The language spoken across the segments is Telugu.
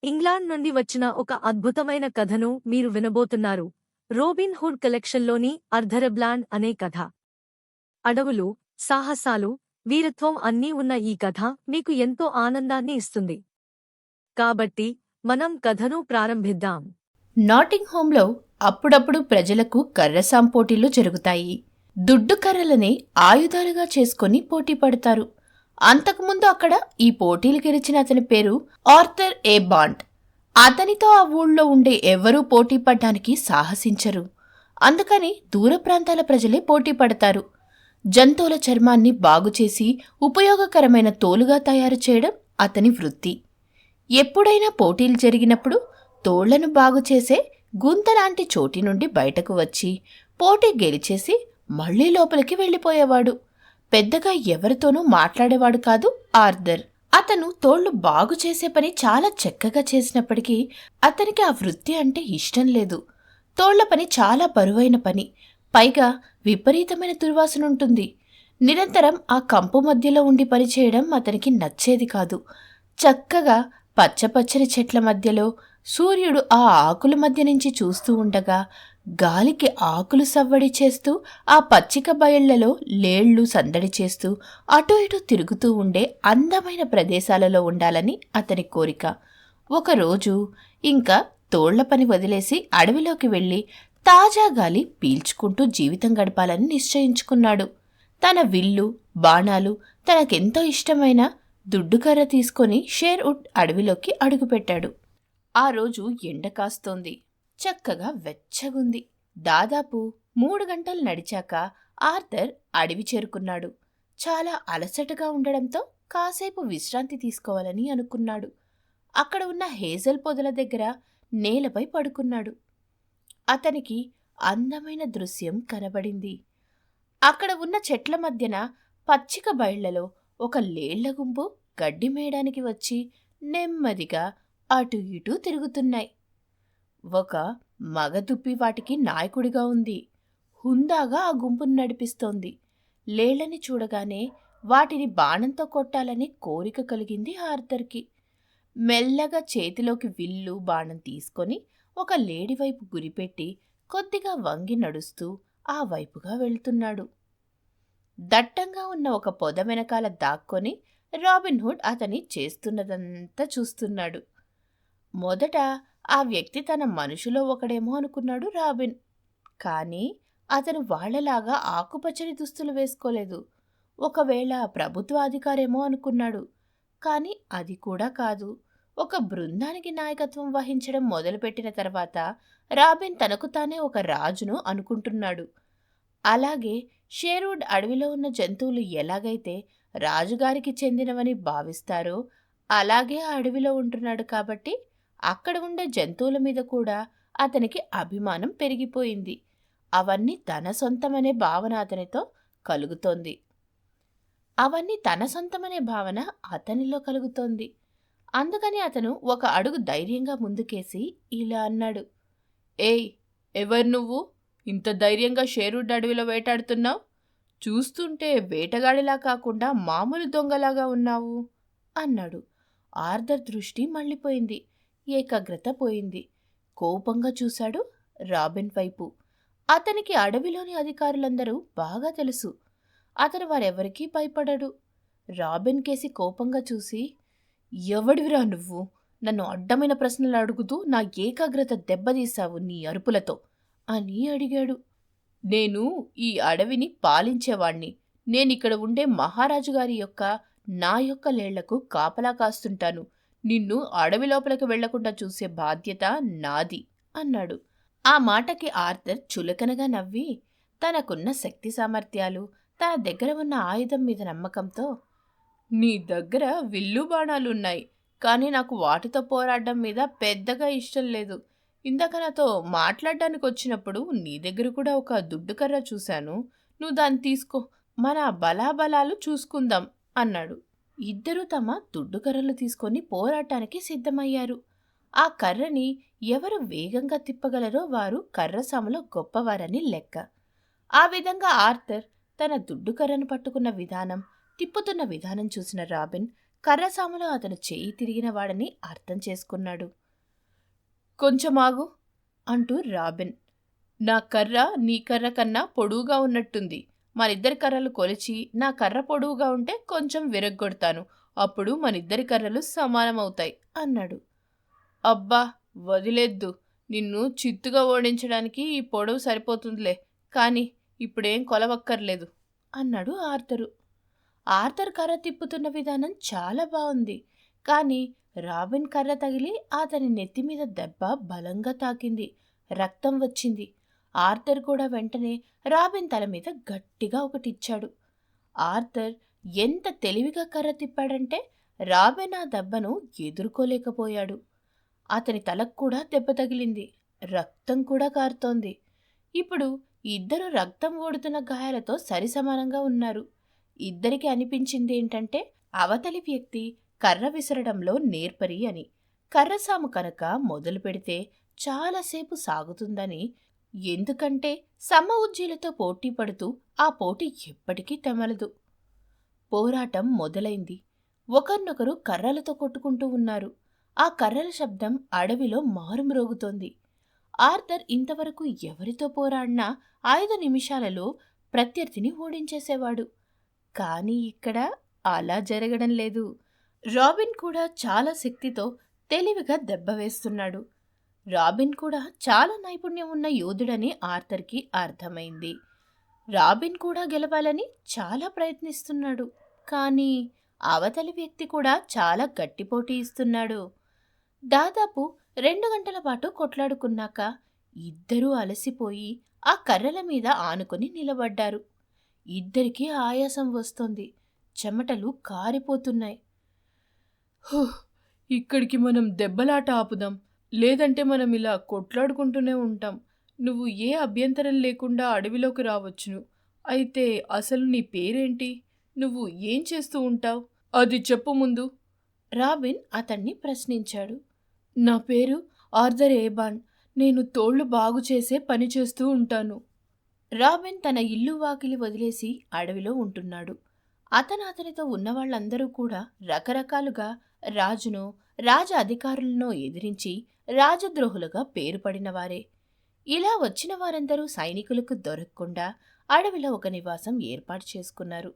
ఇంగ్లాండ్ నుండి వచ్చిన ఒక అద్భుతమైన కథను మీరు వినబోతున్నారు. రోబిన్ హుడ్ కలెక్షన్లోని అర్ధరబ్లాండ్ అనే కథ. అడవులు, సాహసాలు, వీరత్వం అన్నీ ఉన్న ఈ కథ మీకు ఎంతో ఆనందాన్ని ఇస్తుంది. కాబట్టి మనం కథను ప్రారంభిద్దాం. నాటింగ్హామ్లో అప్పుడప్పుడు ప్రజలకు కర్రసాం పోటీలు జరుగుతాయి. దుడ్డు కర్రలనే ఆయుధాలుగా చేసుకుని పోటీ పడతారు. అంతకుముందు అక్కడ ఈ పోటీలు గెలిచిన అతని పేరు ఆర్థర్ ఏ బాండ్. అతనితో ఆ ఊళ్ళో ఉండే ఎవరూ పోటీ పడ్డానికి సాహసించరు. అందుకని దూర ప్రాంతాల ప్రజలే పోటీ పడతారు. జంతువుల చర్మాన్ని బాగుచేసి ఉపయోగకరమైన తోలుగా తయారు చేయడం అతని వృత్తి. ఎప్పుడైనా పోటీలు జరిగినప్పుడు తోళ్లను బాగుచేసే గుంతలాంటి చోటి నుండి బయటకు వచ్చి పోటీ గెలిచేసి మళ్లీ లోపలికి వెళ్ళిపోయేవాడు. పెద్దగా ఎవరితోనూ మాట్లాడేవాడు కాదు ఆర్థర్. అతను తోళ్లు బాగు చేసే పని చాలా చక్కగా చేసినప్పటికీ అతనికి ఆ వృత్తి అంటే ఇష్టం లేదు. తోళ్ల పని చాలా బరువైన పని, పైగా విపరీతమైన దుర్వాసనుంటుంది. నిరంతరం ఆ కంపు మధ్యలో ఉండి పనిచేయడం అతనికి నచ్చేది కాదు. చక్కగా పచ్చపచ్చని చెట్ల మధ్యలో సూర్యుడు ఆ ఆకుల మధ్య నుంచి చూస్తూ ఉండగా గాలికి ఆకులు సవ్వడి చేస్తూ ఆ పచ్చిక బయళ్లలో లేళ్లు సందడి చేస్తూ అటూ ఇటూ తిరుగుతూ ఉండే అందమైన ప్రదేశాలలో ఉండాలని అతని కోరిక. ఒకరోజు ఇంకా తోళ్ల పని వదిలేసి అడవిలోకి వెళ్ళి తాజా గాలి పీల్చుకుంటూ జీవితం గడపాలని నిశ్చయించుకున్నాడు. తన విల్లు, బాణాలు, తనకెంతో ఇష్టమైన దుడ్డుకర్ర తీసుకొని షేర్వుడ్ అడవిలోకి అడుగుపెట్టాడు. ఆ రోజు ఎండ కాస్తోంది. చక్కగా వెచ్చగుంది. దాదాపు 3 గంటలు నడిచాక ఆర్థర్ అడవి చేరుకున్నాడు. చాలా అలసటగా ఉండడంతో కాసేపు విశ్రాంతి తీసుకోవాలని అనుకున్నాడు. అక్కడ ఉన్న హేజల్ పొదల దగ్గర నేలపై పడుకున్నాడు. అతనికి అందమైన దృశ్యం కనబడింది. అక్కడ ఉన్న చెట్ల మధ్యన పచ్చిక బయళ్లలో ఒక లేళ్ల గుంపు గడ్డి మేయడానికి వచ్చి నెమ్మదిగా అటు ఇటూ తిరుగుతున్నాయి. ఒక మగదుప్పి వాటికి నాయకుడిగా ఉంది. హుందాగా ఆ గుంపును నడిపిస్తోంది. లేళ్లని చూడగానే వాటిని బాణంతో కొట్టాలని కోరిక కలిగింది ఆర్థర్కి. మెల్లగా చేతిలోకి విల్లు, బాణం తీసుకొని ఒక లేడి వైపు గురిపెట్టి కొద్దిగా వంగి నడుస్తూ ఆ వైపుగా వెళ్తున్నాడు. దట్టంగా ఉన్న ఒక పొద వెనకాల దాక్కొని రాబిన్ హుడ్ అతని చేస్తున్నదంతా చూస్తున్నాడు. మొదట ఆ వ్యక్తి తన మనుషులో ఒకడేమో అనుకున్నాడు రాబిన్. కానీ అతను వాళ్లలాగా ఆకుపచ్చని దుస్తులు వేసుకోలేదు. ఒకవేళ ప్రభుత్వ అధికారేమో అనుకున్నాడు. కాని అది కూడా కాదు. ఒక బృందానికి నాయకత్వం వహించడం మొదలుపెట్టిన తర్వాత రాబిన్ తనకు తానే ఒక రాజును అనుకుంటున్నాడు. అలాగే షేర్వుడ్ అడవిలో ఉన్న జంతువులు ఎలాగైతే రాజుగారికి చెందినవని భావిస్తారో అలాగే ఆ అడవిలో ఉంటున్నాడు కాబట్టి అక్కడ ఉండే జంతువుల మీద కూడా అతనికి అభిమానం పెరిగిపోయింది. అవన్నీ తన సొంతమనే భావన అతనితో కలుగుతోంది. అతనిలో కలుగుతోంది. అందుకని అతను ఒక అడుగు ధైర్యంగా ముందుకేసి ఇలా అన్నాడు. ఏయ్, ఎవరు నువ్వు? ఇంత ధైర్యంగా షేర్వుడ్ అడవిలో వేటాడుతున్నావు? చూస్తుంటే వేటగాడిలా కాకుండా మామూలు దొంగలాగా ఉన్నావు అన్నాడు. ఆర్థర్ దృష్టి మళ్ళీపోయింది. ఏకాగ్రత పోయింది. కోపంగా చూశాడు రాబిన్ వైపు. అతనికి అడవిలోని అధికారులందరూ బాగా తెలుసు. అతను వారెవరికీ భయపడడు. రాబిన్ కేసి కోపంగా చూసి, ఎవడివిరా నువ్వు? నన్ను అడ్డమైన ప్రశ్నలు అడుగుతూ నా ఏకాగ్రత దెబ్బతీశావు నీ అరుపులతో అని అడిగాడు. నేను ఈ అడవిని పాలించేవాణ్ణి. నేనిక్కడ ఉండే మహారాజుగారి నా యొక్క లేళ్లకు కాపలా కాస్తుంటాను. నిన్ను అడవి లోపలికి వెళ్లకుండా చూసే బాధ్యత నాది అన్నాడు. ఆ మాటకి ఆర్థర్ చులకనగా నవ్వి తనకున్న శక్తి సామర్థ్యాలు, తన దగ్గర ఉన్న ఆయుధం మీద నమ్మకంతో, నీ దగ్గర విల్లు బాణాలున్నాయి, కానీ నాకు వాటితో పోరాడడం మీద పెద్దగా ఇష్టం లేదు. ఇందాక నాతో మాట్లాడడానికి వచ్చినప్పుడు నీ దగ్గర కూడా ఒక దుడ్డుకర్ర చూశాను. నువ్వు దాన్ని తీసుకో, మన బలాబలాలు చూసుకుందాం అన్నాడు. ఇద్దరూ తమ దుడ్డుకర్రలు తీసుకొని పోరాటానికి సిద్ధమయ్యారు. ఆ కర్రని ఎవరు వేగంగా తిప్పగలరో వారు కర్రసాములో గొప్పవారని లెక్క. ఆ విధంగా ఆర్థర్ తన దుడ్డుకర్రను పట్టుకున్న విధానం, తిప్పుతున్న విధానం చూసిన రాబిన్ కర్రసాములో అతను చేయి తిరిగిన వాడని అర్థం చేసుకున్నాడు. కొంచెం ఆగు అంటూ రాబిన్, నా కర్ర నీ కర్ర కన్నా పొడువుగా ఉన్నట్టుంది. మనిద్దరి కర్రలు కొలిచి నా కర్ర పొడవుగా ఉంటే కొంచెం విరగ్గొడతాను. అప్పుడు మనిద్దరి కర్రలు సమానమవుతాయి అన్నాడు. అబ్బా వదిలేద్దు, నిన్ను చిత్తుగా ఓడించడానికి ఈ పొడవు సరిపోతుందిలే, కాని ఇప్పుడేం కొలవక్కర్లేదు అన్నాడు ఆర్థరు. ఆర్థర్ కర్ర తిప్పుతున్న విధానం చాలా బాగుంది. కానీ రాబిన్ కర్ర తగిలి అతని నెత్తిమీద దెబ్బ బలంగా తాకింది. రక్తం వచ్చింది. ఆర్థర్ కూడా వెంటనే రాబిన్ తల మీద గట్టిగా ఒకటిచ్చాడు. ఆర్థర్ ఎంత తెలివిగా కర్ర తిప్పాడంటే రాబిన్ ఆ దెబ్బను ఎదుర్కోలేకపోయాడు. అతని తలకు కూడా దెబ్బ తగిలింది. రక్తం కూడా కారుతోంది. ఇప్పుడు ఇద్దరు రక్తం ఓడుతున్న గాయాలతో సరిసమానంగా ఉన్నారు. ఇద్దరికి అనిపించిందేంటంటే అవతలి వ్యక్తి కర్ర విసరడంలో నేర్పరి అని. కర్రసాము కనుక మొదలు పెడితే చాలాసేపు సాగుతుందని. ఎందుకంటే సమ ఉజ్జీలతో పోటీ పడుతూ ఆ పోటీ ఎప్పటికీ తెమలదు. పోరాటం మొదలైంది. ఒకరినొకరు కర్రలతో కొట్టుకుంటూ ఉన్నారు. ఆ కర్రల శబ్దం అడవిలో మారుమ్రోగుతోంది. ఆర్థర్ ఇంతవరకు ఎవరితో పోరాడినా 5 నిమిషాలలో ప్రత్యర్థిని ఓడించేసేవాడు. కానీ ఇక్కడ అలా జరగడం లేదు. రాబిన్ కూడా చాలా శక్తితో తెలివిగా దెబ్బ వేస్తున్నాడు. రాబిన్ కూడా చాలా నైపుణ్యం ఉన్న యోధుడని ఆర్థర్కి అర్థమైంది. రాబిన్ కూడా గెలవాలని చాలా ప్రయత్నిస్తున్నాడు. కానీ అవతలి వ్యక్తి కూడా చాలా గట్టి పోటీ ఇస్తున్నాడు. దాదాపు 2 గంటల పాటు కొట్లాడుకున్నాక ఇద్దరూ అలసిపోయి ఆ కర్రల మీద ఆనుకొని నిలబడ్డారు. ఇద్దరికీ ఆయాసం వస్తోంది. చెమటలు కారిపోతున్నాయి. ఇక్కడికి మనం దెబ్బలాట ఆపుదాం, లేదంటే మనం ఇలా కొట్లాడుకుంటూనే ఉంటాం. నువ్వు ఏ అభ్యంతరం లేకుండా అడవిలోకి రావచ్చును. అయితే అసలు నీ పేరేంటి? నువ్వు ఏం చేస్తూ ఉంటావు? అది చెప్పు ముందు. రాబిన్ అతన్ని ప్రశ్నించాడు. నా పేరు ఆర్థర్ ఏబాన్. నేను తోళ్లు బాగు చేసే పని చేస్తూ ఉంటాను. రాబిన్ తన ఇల్లు వాకిలి వదిలేసి అడవిలో ఉంటున్నాడు. అతనితో ఉన్నవాళ్లందరూ కూడా రకరకాలుగా రాజునో రాజ అధికారులనో ఎదిరించి రాజద్రోహులుగా పేరుపడినవారే. ఇలా వచ్చిన వారందరూ సైనికులకు దొరకకుండా అడవిలో ఒక నివాసం ఏర్పాటు చేసుకున్నారు.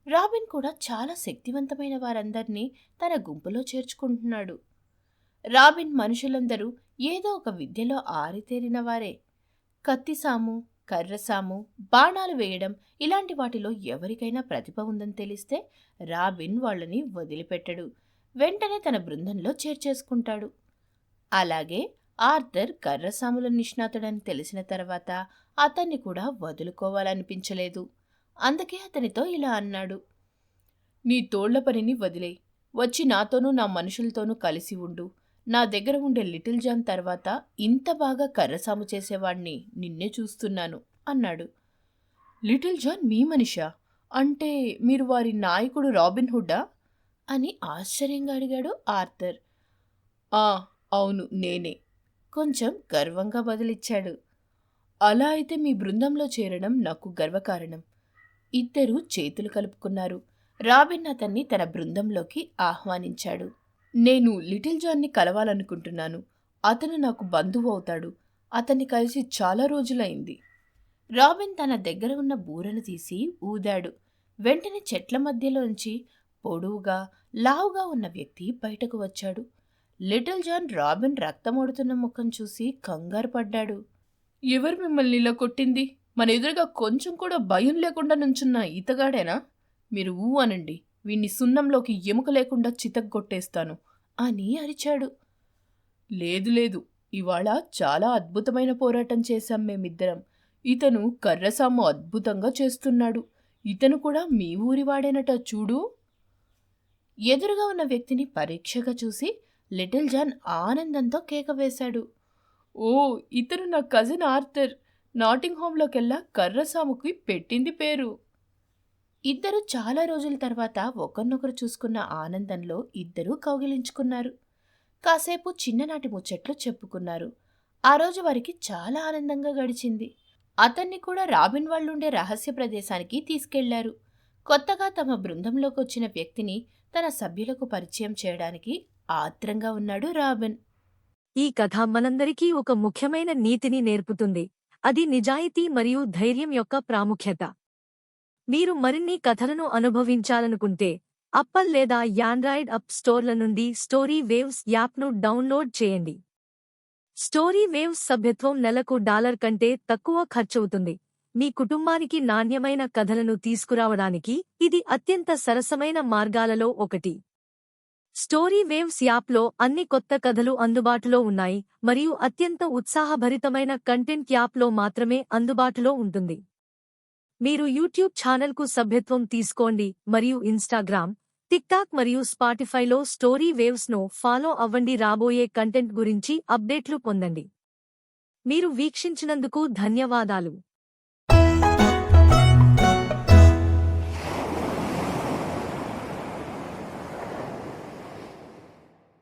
రాబిన్ కూడా చాలా శక్తివంతమైన వారందర్నీ తన గుంపులో చేర్చుకుంటున్నాడు. రాబిన్ మనుషులందరూ ఏదో ఒక విద్యలో ఆరితేరిన వారే. కత్తిసాము, కర్రసాము, బాణాలు వేయడం ఇలాంటి వాటిలో ఎవరికైనా ప్రతిభ ఉందని తెలిస్తే రాబిన్ వాళ్ళని వదిలిపెట్టడు. వెంటనే తన బృందంలో చేర్చేసుకుంటాడు. అలాగే ఆర్థర్ కర్రసాముల నిష్ణాతుడని తెలిసిన తర్వాత అతన్ని కూడా వదులుకోవాలనిపించలేదు. అందుకే అతనితో ఇలా అన్నాడు. నీ తోళ్ల పనిని వదిలేయ్, వచ్చి నాతోనూ నా మనుషులతోనూ కలిసి ఉండు. నా దగ్గర ఉండే లిటిల్ జాన్ తర్వాత ఇంత బాగా కర్రసాము చేసేవాణ్ణి నిన్నే చూస్తున్నాను అన్నాడు. లిటిల్ జాన్ మీ మనిషా? అంటే మీరు వారి నాయకుడు రాబిన్ హుడ్డా అని ఆశ్చర్యంగా అడిగాడు ఆర్థర్. అవును నేనే, కొంచెం గర్వంగా బదులిచ్చాడు. అలా అయితే మీ బృందంలో చేరడం నాకు గర్వకారణం. ఇద్దరూ చేతులు కలుపుకున్నారు. రాబిన్ అతన్ని తన బృందంలోకి ఆహ్వానించాడు. నేను లిటిల్ జాన్ని కలవాలనుకుంటున్నాను. అతను నాకు బంధువు అవుతాడు. అతన్ని కలిసి చాలా రోజులైంది. రాబిన్ తన దగ్గర ఉన్న బూరను తీసి ఊదాడు. వెంటనే చెట్ల మధ్యలోంచి పొడవుగా లావుగా ఉన్న వ్యక్తి బయటకు వచ్చాడు. లిటిల్ జాన్ రాబిన్ రక్తమోడుతున్న ముఖం చూసి కంగారు పడ్డాడు. ఎవరు మిమ్మల్ని ఇలా కొట్టింది? మన ఎదురుగా కొంచెం కూడా భయం లేకుండా నుంచున్న ఈతగాడేనా? మీరు ఊ అనండి, వీణ్ణి సున్నంలోకి ఎముక లేకుండా చితగ్గొట్టేస్తాను అని అరిచాడు. లేదు లేదు, ఇవాళ చాలా అద్భుతమైన పోరాటం చేశాం మేమిద్దరం. ఇతను కర్రసాము అద్భుతంగా చేస్తున్నాడు. ఇతను కూడా మీ ఊరివాడేనట చూడు. ఎదురుగా ఉన్న వ్యక్తిని పరీక్షగా చూసి లిటిల్ జాన్ ఆనందంతో కేక వేశాడు. ఓ, ఇతను నా కజిన్ ఆర్థర్. నాటింగ్ హోమ్లోకెల్లా కర్రసాముకి పెట్టింది పేరు. ఇద్దరు చాలా రోజుల తర్వాత ఒకరినొకరు చూసుకున్న ఆనందంలో ఇద్దరూ కౌగిలించుకున్నారు. కాసేపు చిన్ననాటి ముచ్చట్లు చెప్పుకున్నారు. ఆ రోజు వారికి చాలా ఆనందంగా గడిచింది. అతన్ని కూడా రాబిన్ వాళ్ళుండే రహస్య ప్రదేశానికి తీసుకెళ్లారు. కొత్తగా తమ బృందంలోకొచ్చిన వ్యక్తిని తన సభ్యులకు పరిచయం చేయడానికి ఆత్రంగా ఉన్నాడు రాబిన్. ఈ కథ మనందరికీ ఒక ముఖ్యమైన నీతిని నేర్పుతుంది. అది నిజాయితీ మరియు ధైర్యం యొక్క ప్రాముఖ్యత. మీరు మరిన్ని కథలను అనుభవించాలనుకుంటే అప్పల్ లేదా యాండ్రాయిడ్ అప్ స్టోర్ల నుండి స్టోరీ వేవ్స్ యాప్ను డౌన్లోడ్ చేయండి. స్టోరీ వేవ్స్ సభ్యత్వం నెలకు $1 కంటే తక్కువ ఖర్చవుతుంది. మీ కుటుంబానికి నాణ్యమైన కథలను తీసుకురావడానికి ఇది అత్యంత సరసమైన మార్గాలలో ఒకటి. స్టోరీ వేవ్స్ యాప్లో అన్ని కొత్త కథలు అందుబాటులో ఉన్నాయి మరియు అత్యంత ఉత్సాహభరితమైన కంటెంట్ యాప్లో మాత్రమే అందుబాటులో ఉంటుంది. మీరు యూట్యూబ్ ఛానల్కు సభ్యత్వం తీసుకోండి మరియు ఇన్స్టాగ్రామ్, టిక్టాక్ మరియు స్పాటిఫైలో స్టోరీ వేవ్స్ను ఫాలో అవ్వండి. రాబోయే కంటెంట్ గురించి అప్డేట్లు పొందండి. మీరు వీక్షించినందుకు ధన్యవాదాలు.